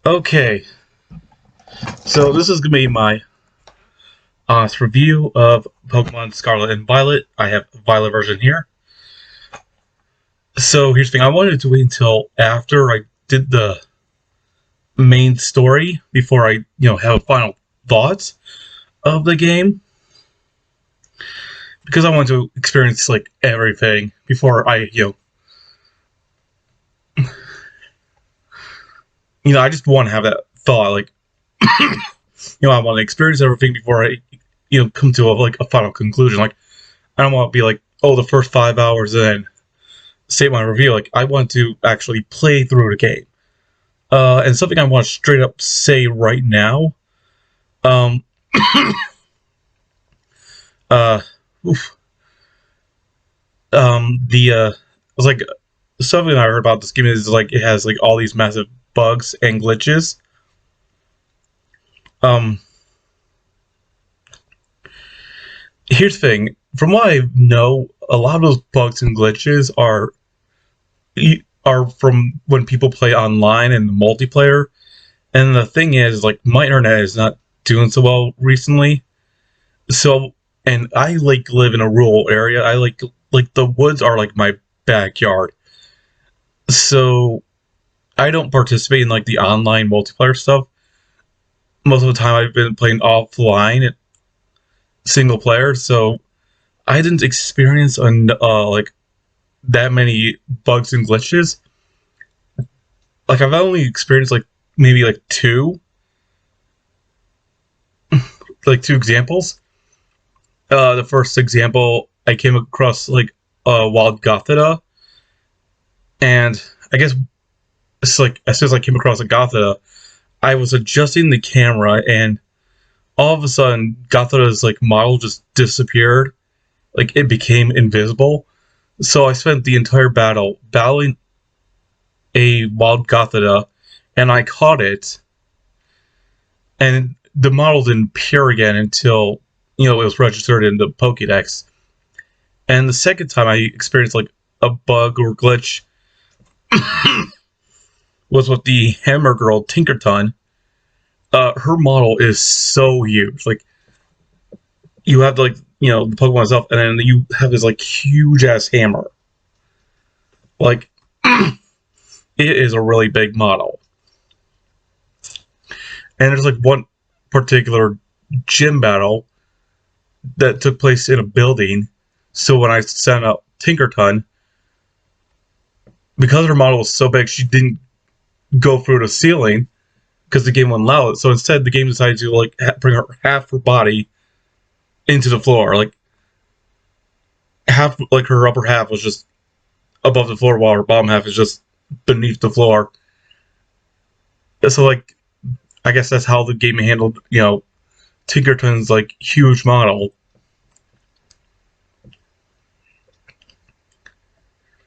Okay, so this is gonna be my honest review of Pokemon Scarlet and Violet. I have a Violet version here. So here's the thing: I wanted to wait until after I did the main story before I have final thoughts of the game because I want to experience like everything before I just want to have that thought like I want to experience everything before I come to a final conclusion. Like I don't want to be like, oh, the first 5 hours and then say my review. Like I want to actually play through the game. And something I want to straight up say right now. Um, uh, oof, the it's like something I heard about this game is like it has like all these massive bugs and glitches. Um, Here's the thing: from what I know, a lot of those bugs and glitches are from when people play online and multiplayer. And the thing is, like, my internet is not doing so well recently. So, and I like live in a rural area. I like the woods are like my backyard. So I don't participate in like the online multiplayer stuff. Most of the time, I've been playing offline single player. So I didn't experience like that many bugs and glitches. Like I've only experienced like maybe like two examples. The first example, I came across like wild Gothita, and I guess it's like as soon as I came across a Gothita, I was adjusting the camera, and all of a sudden, Gothita's like model just disappeared. Like it became invisible. So I spent the entire battle battling a wild Gothita, and I caught it, and the model didn't appear again until it was registered in the Pokédex. And the second time I experienced like a bug or glitch was with the Hammer Girl Tinkerton. Her model is so huge. Like you have like the Pokemon itself, and then you have this like huge ass hammer. Like it is a really big model. And there's like one particular gym battle that took place in a building. So when I sent out Tinkerton, because her model was so big, she didn't go through the ceiling because the game wouldn't allow it. So instead, the game decided to like bring her half her body into the floor. Like half, like her upper half was just above the floor, while her bottom half is just beneath the floor. So like, I guess that's how the game handled Tinkerton's like huge model.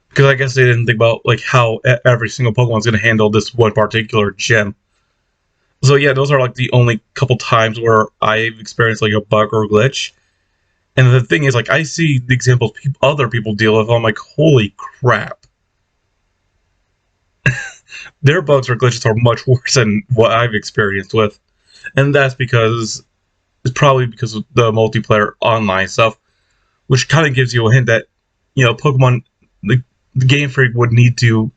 Because I guess they didn't think about like how every single Pokemon's going to handle this one particular gym. So yeah, those are like the only couple times where I've experienced like a bug or glitch. And the thing is, like, I see the examples other people deal with. I'm like, holy crap! Their bugs or glitches are much worse than what I've experienced with, and that's because it's probably because of the multiplayer online stuff, which kind of gives you a hint that Pokemon, the Game Freak would need to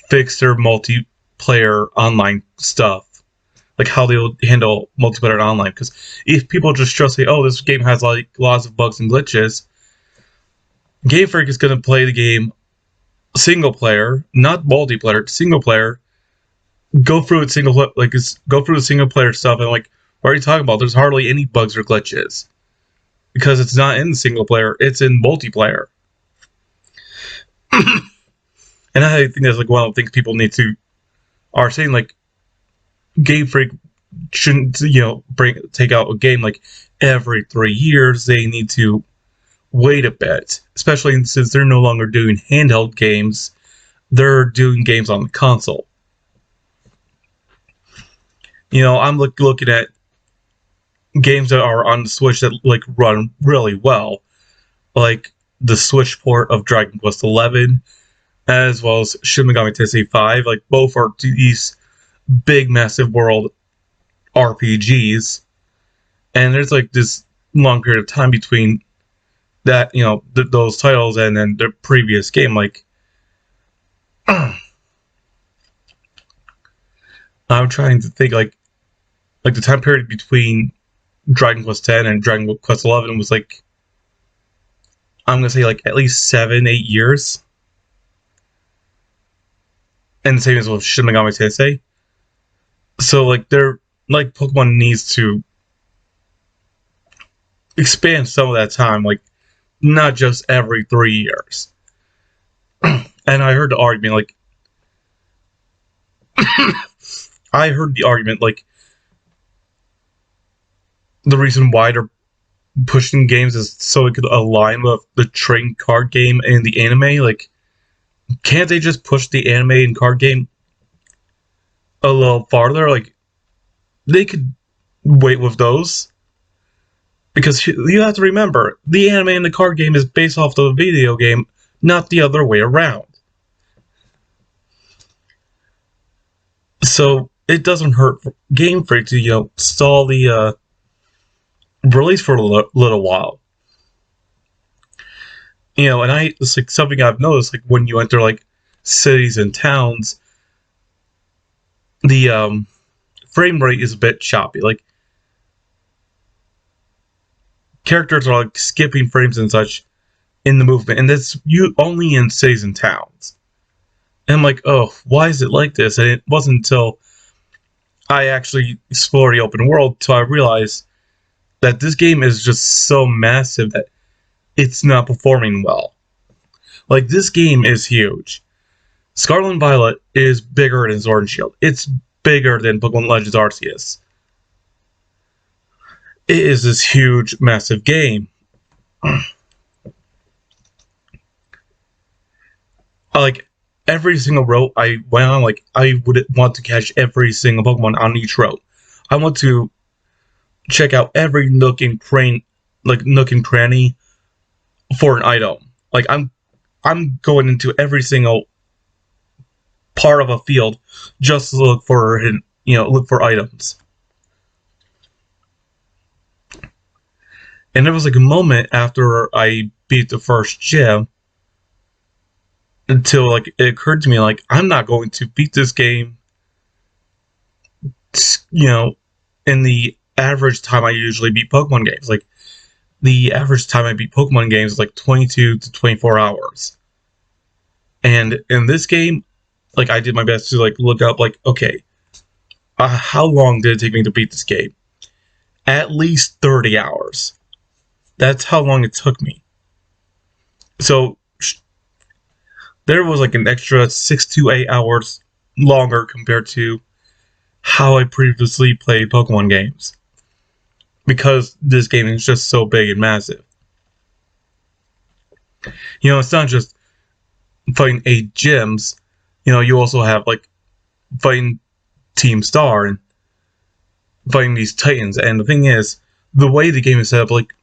fix their multiplayer online stuff, like how they'll handle multiplayer online. Because if people just say, "Oh, this game has like lots of bugs and glitches," Game Freak is going to play the game single player, not multiplayer, single player. Go through it go through the single player stuff, and like, what are you talking about? There's hardly any bugs or glitches because it's not in single player; it's in multiplayer. And I think that's like one of the things people need to are saying like Game Freak shouldn't take out a game like every 3 years. They need to wait a bit, especially since they're no longer doing handheld games. They're doing games on the console. I'm looking at games that are on the Switch that like run really well, like the Switch port of Dragon Quest XI, as well as Shin Megami Tensei 5. Like both are these big, massive world RPGs, and there's like this long period of time between that, those titles and then the previous game. Like, I'm trying to think, like the time period between Dragon Quest X and Dragon Quest XI was like, I'm gonna say like at least 7, 8 years. And the same as with Shin Megami Tensei. So like Pokemon needs to expand some of that time, like not just every 3 years. And I heard the argument, like I heard the argument, like the reason why they're pushing games is so it could align with the trading card game and the anime. Like, can't they just push the anime and card game a little farther? Like, they could wait with those. Because you have to remember, the anime and the card game is based off the video game, not the other way around. So it doesn't hurt Game Freak to stall the release for a little while. And it's like something I've noticed, like when you enter like cities and towns, the frame rate is a bit choppy. Like, characters are like skipping frames and such in the movement, and that's you only in cities and towns. And I'm like, oh, why is it like this? And it wasn't until I actually explored the open world till I realized that this game is just so massive that it's not performing well. Like, this game is huge. Scarlet and Violet is bigger than Sword and Shield. It's bigger than Pokemon Legends Arceus. It is this huge, massive game. Like, every single route I went on, like, I would want to catch every single Pokemon on each route. I want to check out every nook and cranny for an item. Like, I'm going into every single part of a field just to look for items. And there was like a moment after I beat the first gym until like it occurred to me, like, I'm not going to beat this game in the average time I usually beat Pokemon games. Like, the average time I beat Pokemon games is like 22 to 24 hours. And in this game, like, I did my best to like look up, like, okay, how long did it take me to beat this game? At least 30 hours. That's how long it took me. So there was like an extra 6 to 8 hours longer compared to how I previously played Pokemon games. Because this game is just so big and massive. It's not just fighting 8 gyms. You also have like fighting Team Star and fighting these Titans. And the thing is, the way the game is set up, like,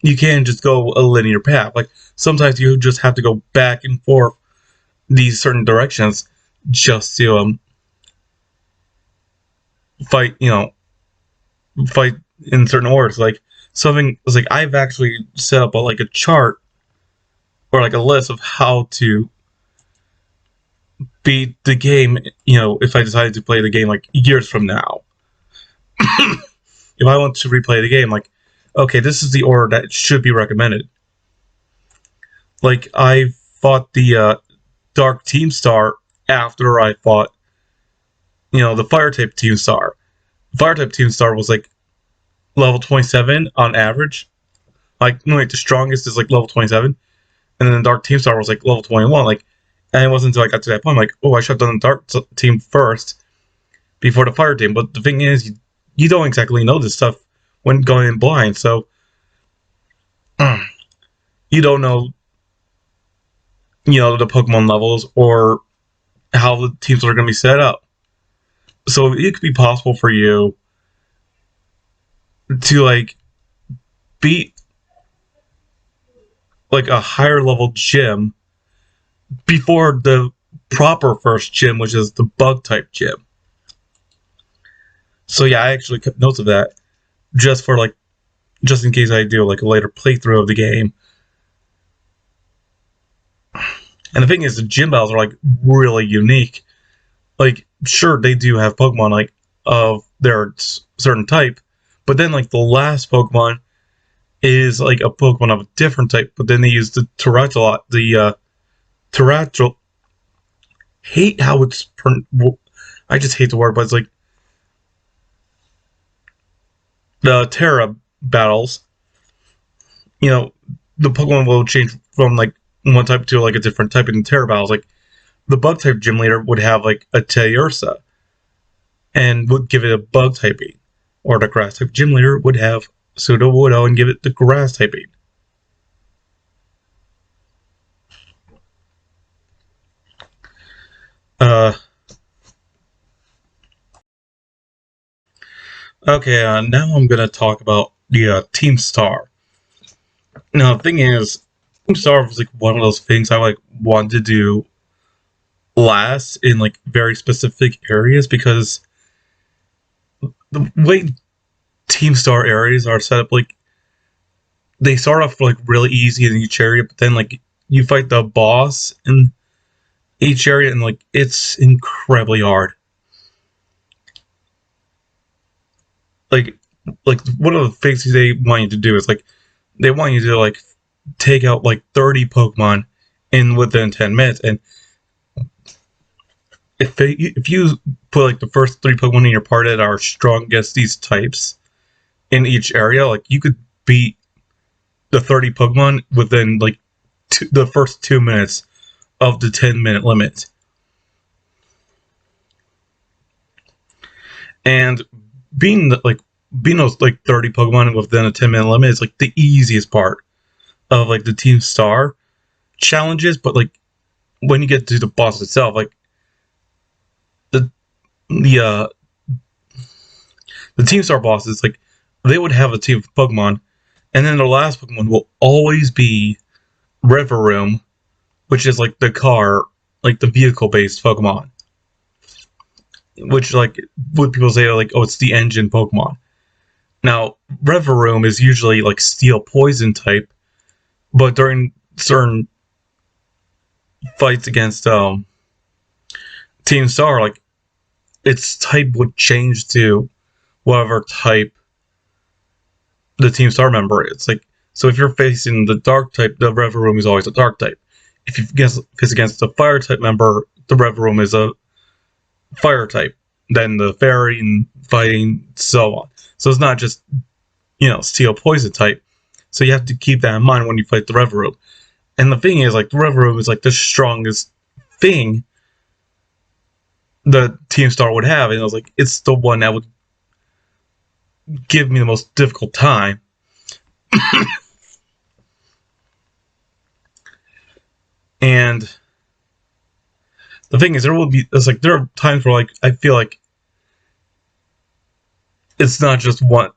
you can't just go a linear path. Like, sometimes you just have to go back and forth these certain directions just to fight in certain orders. Like, something was like, I've actually set up a chart or like a list of how to beat the game, if I decided to play the game like years from now. If I want to replay the game, like, okay, this is the order that should be recommended. Like, I fought the Dark Team Star after I fought, the Fire type Team Star. Fire type Team Star was like level 27 on average. Like, the strongest is like level 27, and then the Dark Team Star was like level 21. Like, and it wasn't until I got to that point, like, oh, I should have done the Dark Team first before the Fire Team. But the thing is, you don't exactly know this stuff when going in blind, so you don't know, the Pokemon levels or how the teams are going to be set up. So it could be possible for you to like beat like a higher level gym before the proper first gym, which is the bug type gym. So yeah, I actually kept notes of that just for like just in case I do like a later playthrough of the game. And the thing is, the gym battles are like really unique. Like, sure, they do have Pokemon like of their certain type, but then like the last Pokemon is like a Pokemon of a different type. But then they use the Terratrol, the Terratrol. Hate how it's. I just hate the word, but it's like the Terra battles. You know, the Pokemon will change from like one type to like a different type in Terra battles. Like the Bug type gym leader would have like a Teddiursa and would give it a Bug typing, or the Grass type gym leader would have Sudowoodo and give it the Grass typing. Uh, okay, now I'm gonna talk about the Team Star. Now, the thing is, Team Star was like one of those things I like wanted to do last in like very specific areas because the way Team Star areas are set up, like they start off like really easy in each area, but then like you fight the boss in each area, and like it's incredibly hard. Like, like one of the things they want you to do is like they want you to like take out like 30 Pokemon in within 10 minutes, and if you put like the first three Pokemon in your party that are strong against these types in each area, like you could beat the 30 Pokemon within like the first 2 minutes of the 10-minute limit. And being like being those like 30 Pokemon within a 10-minute limit is like the easiest part of like the Team Star challenges. But like when you get to the boss itself, like the the uh the Team Star bosses, like they would have a team of Pokemon, and then the last Pokemon will always be Rivaroom, which is like the car, like the vehicle based Pokemon. Which like what people say like, oh, it's the engine Pokemon. Now, Rivaroom is usually like Steel Poison type, but during certain fights against Team Star, like its type would change to whatever type the Team Star member is. Like, so if you're facing the Dark type, the Rivaroom is always a Dark type. If you face against the Fire type member, the Rivaroom is a Fire type. Then the Fairy and fighting, so on. So it's not just Steel Poison type. So you have to keep that in mind when you fight the Rivaroom. And the thing is, like, the Rivaroom is like the strongest thing the Team Star would have, and I was like, it's the one that would give me the most difficult time. And the thing is, there are times where like I feel like it's not just one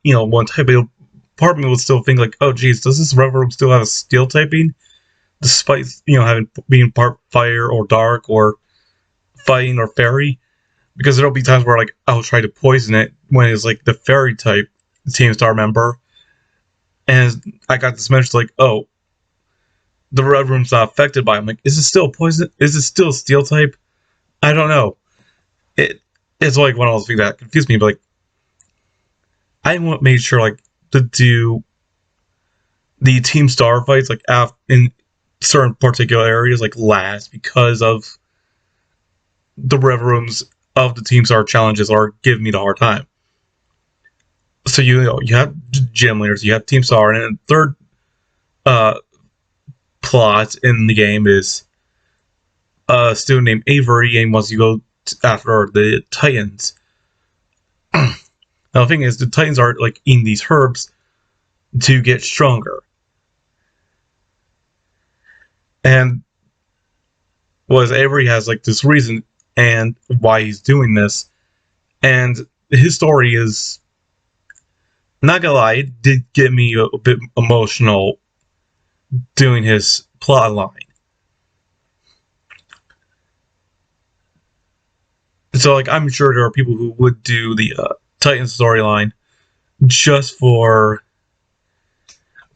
type. Part of me would still think like, oh geez, does this Rivaroom still have a Steel typing, despite having being part Fire or Dark or Fighting or Fairy? Because there'll be times where like I'll try to poison it when it's like the Fairy type Team Star member, and I got this message like, oh, the Rivaroom's not affected by it. I'm like, is it still poison? Is it still Steel type? I don't know. It's like one of those things that confused me, but like I made sure like to do the Team Star fights like in certain particular areas like last because of the Rivarooms of the Team Star challenges are giving me the hard time. So you have gym leaders, you have Team Star, and then third uh, plot in the game is a student named Avery, and once you go after the Titans. Now the thing is, the Titans are like eating these herbs to get stronger, and was Avery has like this reason and why he's doing this, and his story is not gonna lie, it did get me a bit emotional doing his plot line. So like I'm sure there are people who would do the Titan storyline just for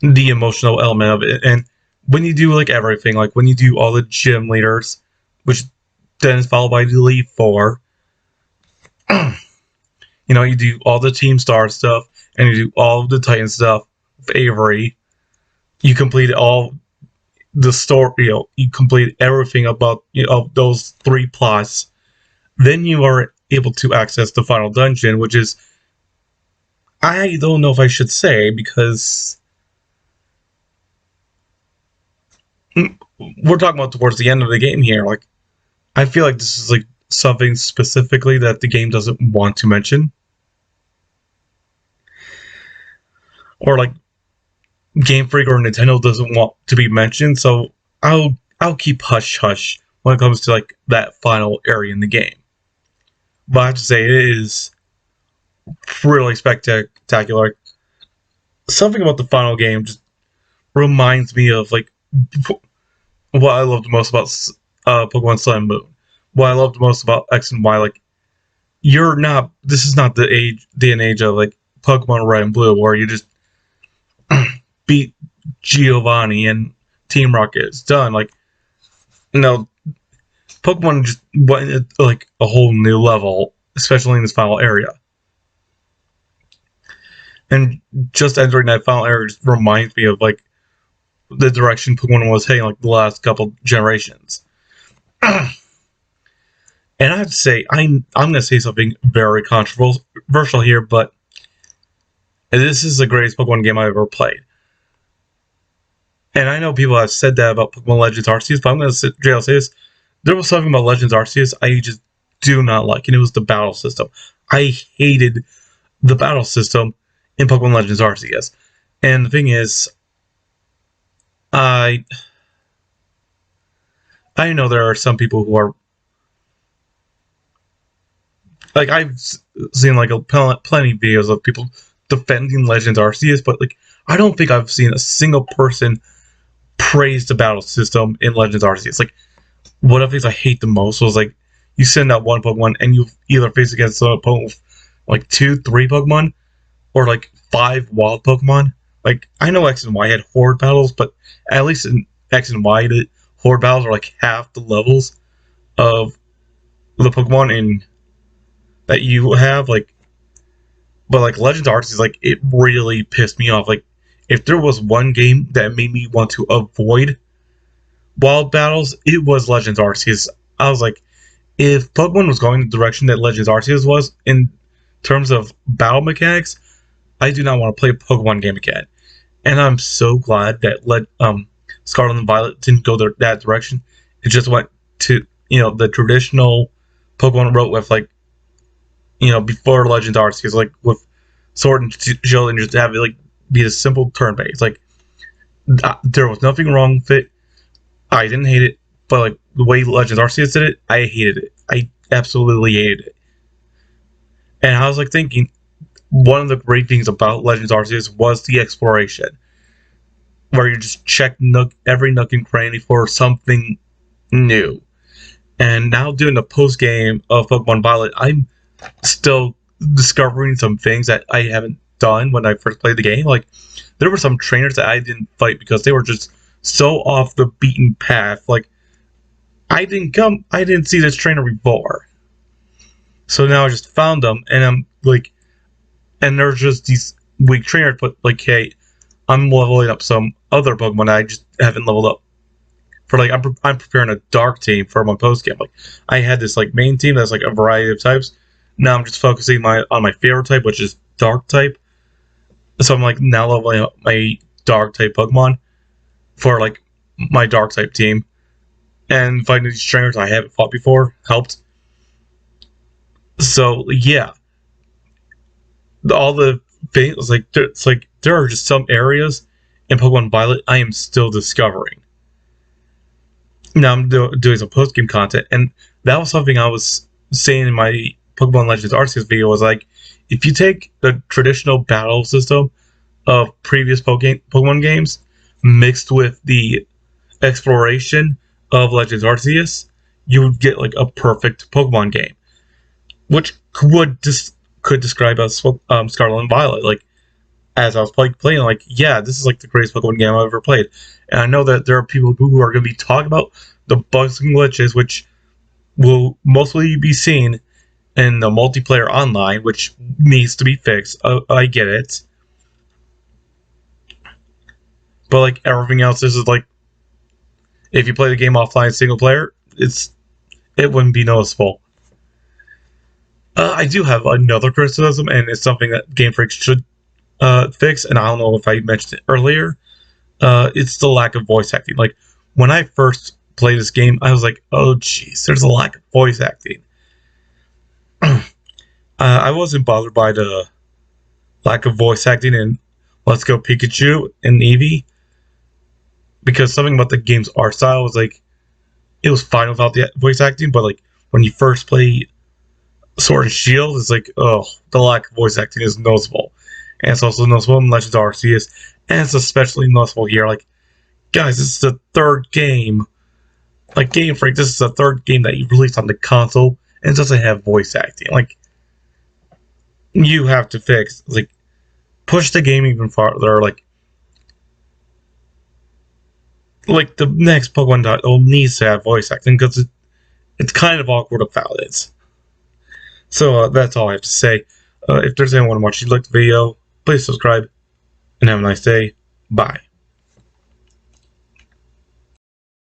the emotional element of it. And when you do like everything, like when you do all the gym leaders, which then is followed by the Elite Four, you do all the Team Star stuff, and you do all of the Titan stuff with Avery. You complete all the story, you complete everything about of those 3 plots. Then you are able to access the final dungeon, which is, I don't know if I should say, because we're talking about towards the end of the game here. Like, I feel like this is like something specifically that the game doesn't want to mention, or like Game Freak or Nintendo doesn't want to be mentioned. So I'll keep hush hush when it comes to like that final area in the game. But I have to say, it is really spectacular. Something about the final game just reminds me of like what I loved most about Pokemon Sun and Moon. What I loved most about X and Y. Like, this is not the day and age of like Pokemon Red and Blue where you just beat Giovanni and Team Rocket. It's done. Like, Pokemon just went at like a whole new level, especially in this final area. And just entering that final area just reminds me of like the direction Pokemon was heading like the last couple generations. And I have to say, I'm going to say something very controversial here, but this is the greatest Pokemon game I've ever played. And I know people have said that about Pokemon Legends Arceus, but I'm going to say this. There was something about Legends Arceus I just do not like, and it was the battle system. I hated the battle system in Pokemon Legends Arceus. And the thing is, I know there are some people who are like, I've seen like plenty of videos of people defending Legends Arceus, but like I don't think I've seen a single person praise the battle system in Legends Arceus. Like, one of the things I hate the most was like you send out one Pokemon and you either face against an opponent with like 2, 3 Pokemon or like 5 wild Pokemon. Like, I know X and Y had horde battles, but at least in X and Y, the horde battles are like half the levels of the Pokemon that you have. Like, but like Legends Arceus, like, it really pissed me off. Like, if there was one game that made me want to avoid wild battles, it was Legends Arceus. I was like, if Pokemon was going the direction that Legends Arceus was in terms of battle mechanics, I do not want to play a Pokemon game again. And I'm so glad that Scarlet and Violet didn't go that direction. It just went to the traditional Pokemon route with like before Legends Arceus, like with Sword and Shield, and just have it like be a simple turn based. Like, there was nothing wrong with it. I didn't hate it, but like the way Legends Arceus did it, I hated it. I absolutely hated it. And I was like thinking, one of the great things about Legends Arceus was the exploration, where you just check every nook and cranny for something new. And now doing the post game of Pokemon Violet, I'm still discovering some things that I haven't done when I first played the game. Like, there were some trainers that I didn't fight because they were just so off the beaten path. Like, I didn't see this trainer before. So now I just found them, and I'm like, and there's just these weak trainers, but like, hey, I'm leveling up some other Pokemon that I just haven't leveled up. For like, I'm preparing a dark team for my post game. Like, I had this like main team that's like a variety of types. Now I'm just focusing on my favorite type, which is dark type. So I'm like now leveling up my dark type Pokemon for like my dark type team, and fighting these trainers I haven't fought before helped. So yeah, all the things like there are just some areas in Pokemon Violet I am still discovering. Now I'm doing some post game content, and that was something I was saying in my Pokemon Legends Arceus video. Was like, if you take the traditional battle system of previous Pokemon games mixed with the exploration of Legends Arceus, you would get like a perfect Pokemon game, which could describe as Scarlet and Violet. Like, as I was playing, like, yeah, this is like the greatest Pokemon game I've ever played. And I know that there are people who are going to be talking about the bugs and glitches, which will mostly be seen in the multiplayer online, which needs to be fixed. I get it. But like everything else, this is like, if you play the game offline single player, it wouldn't be noticeable. I do have another criticism, and it's something that Game Freak should fix, and I don't know if I mentioned it earlier. It's the lack of voice acting. Like, when I first played this game, I was like, oh jeez, there's a lack of voice acting. I wasn't bothered by the lack of voice acting in Let's Go Pikachu and Eevee, because something about the game's art style was like, it was fine without the voice acting, but like when you first play Sword and Shield, it's like, oh, the lack of voice acting is noticeable. And it's also noticeable in Legends Arceus, and it's especially noticeable here. Like, guys, this is the third game. Like, Game Freak, this is the third game that you released on the console, and it doesn't have voice acting. Like, you have to fix, like, push the game even farther. Like the next Pokemon.0 needs to have voice acting, because it's kind of awkward about it. So that's all I have to say. If there's anyone watching, like the video, please subscribe, and have a nice day. Bye.